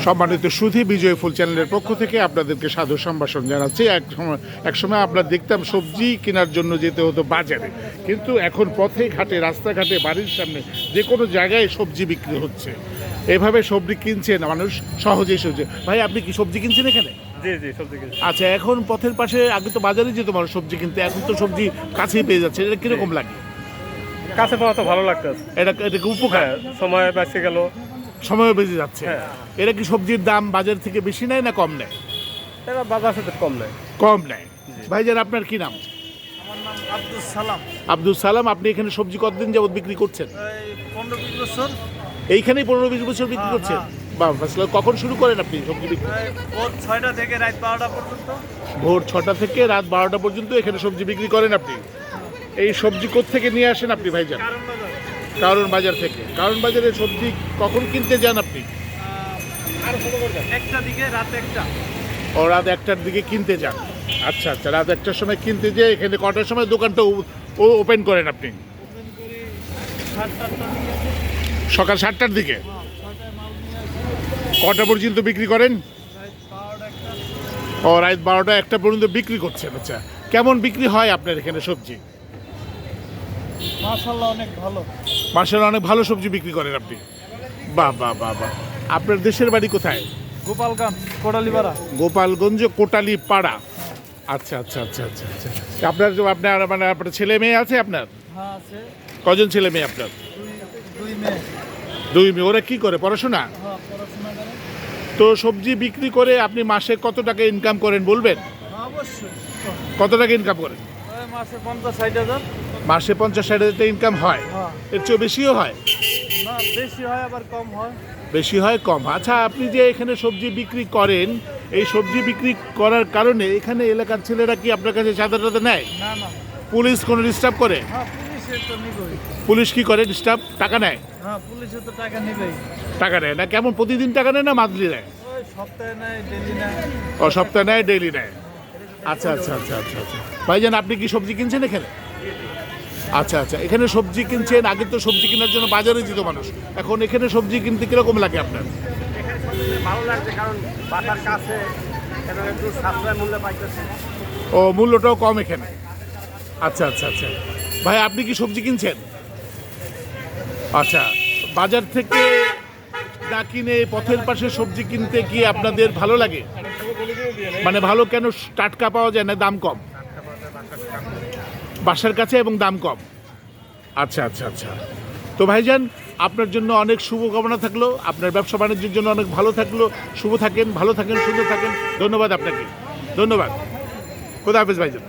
সম্মানিত সুধী বিজয় ফুল চ্যানেলের পক্ষ থেকে আপনাদেরকে সাদর সম্ভাষণ জানাচ্ছি। এক সময় আমরা দেখতাম সবজি কেনার জন্য যেতে হতো বাজারে, কিন্তু এখন পথে ঘাটে রাস্তাঘাটে বাড়ির সামনে যে কোনো জায়গায় সবজি বিক্রি হচ্ছে। এভাবে সবজি কিনছেন মানুষ সহজেই সহজে। ভাই আপনি কি সবজি কিনছেন এখানে? জি জি, সবজি কিনছি। আচ্ছা, এখন পথের পাশে আগে তো বাজারে যেত মানুষ সবজি কিনতে, এখন তো সবজি কাছেই পেয়ে যাচ্ছে, এটা কিরকম লাগে? কাছে পাওয়া তো ভালো লাগতেছে। এটা কি উপকার? সময় বেঁচে গেল, সময় বেঁচে যাচ্ছে। হ্যাঁ। এটা কি সবজির দাম বাজার থেকে বেশি নেয় না কম নেয়? এটা বাজার সাথে কম নেয়। কম নেয়। ভাইজান আপনার কি নাম? আমার নাম আব্দুল সালাম। আব্দুল সালাম। আপনি এখানে সবজি কতদিন যাবত বিক্রি করছেন? এই 15-20 বছর। এইখানেই 15-20 বছর বিক্রি করছেন? বাহ, আসলে কখন শুরু করেন আপনি সবজি বিক্রি? এই ভোর 6টা থেকে রাত 12টা পর্যন্ত। ভোর 6টা থেকে রাত 12টা পর্যন্ত এখানে সবজি বিক্রি করেন আপনি। এই সবজি কোত্থেকে নিয়ে আসেন আপনি ভাইজান? কারণ বাজার। কারণ বাজার থেকে। কারণ বাজারে সবজি কখন কিনতে যান আপনি? একটা দিকে রাত 1টা। ও, রাত 1টার দিকে কিনতে যান। আচ্ছা আচ্ছা, রাত 1টার সময় কিনতে যেয়ে এখানে কটার সময় দোকানটা ওপেন করেন আপনি? ওপেন করি 7-8টার দিকে। সকাল 7টার দিকে। 6টায় মাল নিয়ে আসি। কটা পর্যন্ত বিক্রি করেন? রাত 12টা 1টা। ও, রাত 12টা 1টা পর্যন্ত বিক্রি করছেন। আচ্ছা, কেমন বিক্রি হয় আপনার এখানে সবজি? মাশাআল্লাহ অনেক ভালো। মার্শাল অনেক ভালো সবজি বিক্রি করেন আপনি। বাহ বাহ বাহ বাহ। আপনার দেশের বাড়ি কোথায়? গোপালগঞ্জ, কোটালীপাড়া। গোপালগঞ্জ কোটালী পাড়া। আচ্ছা আচ্ছা আচ্ছা আচ্ছা আচ্ছা। আপনার ছেলে মেয়ে আছে আপনার? হ্যাঁ আছে। কজন ছেলে মেয়ে আপনার? দুই মেয়ে। 2 মেয়ে। ওরা কি করে, পড়াশোনা? হ্যাঁ পড়াশোনা করে। তো সবজি বিক্রি করে আপনি মাসে কত টাকা ইনকাম করেন বলবেন? অবশ্যই। কত টাকা ইনকাম করেন? ওই মাসে 50-60 হাজার। মাসে 50-60 হাজার টাকা ইনকাম হয়? হ্যাঁ। এর চেয়েও বেশিও হয়? না বেশি হয় আবার কম হয়। বেশি হয় কম। আচ্ছা, আপনি যে এখানে সবজি বিক্রি করেন, এই সবজি বিক্রি করার কারণে এখানে এলাকার ছেলেরা কি আপনার কাছে চাঁদা টাদা নেয়? না না। পুলিশ কোনো ডিস্টার্ব করে? হ্যাঁ পুলিশের তো নিবই। পুলিশ কি করে ডিস্টার্ব? টাকা নেয়? হ্যাঁ পুলিশের তো টাকা নিবেই। টাকা নেয় না? কেমন প্রতিদিন টাকা নেয় না মান্থলি নেয়? ওই সপ্তাহে নেয়, ডেলি নেয়। ও, সপ্তাহে নেয়, ডেইলি নেয়। আচ্ছা আচ্ছা আচ্ছা আচ্ছা আচ্ছা। ভাইজান আপনি কি সবজি কিনছেন এখানে? আচ্ছা আচ্ছা, এখানে সবজি কিনছেন। আগে তো সবজি কেনার জন্য বাজারে যেত মানুষ, এখন এখানে সবজি কিনতে কিরকম লাগে আপনার? ভালো লাগছে, কারণ বাসার কাছে একটু সাশ্রয় মূল্যে পাইতেছে। ও, মূল্যটাও কম এখানে। আচ্ছা আচ্ছা আচ্ছা। ভাই আপনি কি সবজি কিনছেন? আচ্ছা, বাজার থেকে না কিনে পথের পাশে সবজি কিনতে কি আপনাদের ভালো লাগে? মানে ভালো কেন? টাটকা পাওয়া যায় না দাম কম? বাসার কাছে এবং দাম কম। আচ্ছা আচ্ছা আচ্ছা। তো ভাইজান, আপনার জন্য অনেক শুভকামনা থাকলো, আপনার ব্যবসা বাণিজ্যের জন্য অনেক ভালো থাকলো। শুভ থাকেন, ভালো থাকেন, সুন্দর থাকেন। ধন্যবাদ আপনাকে, ধন্যবাদ। খোদা হাফেজ ভাইজান।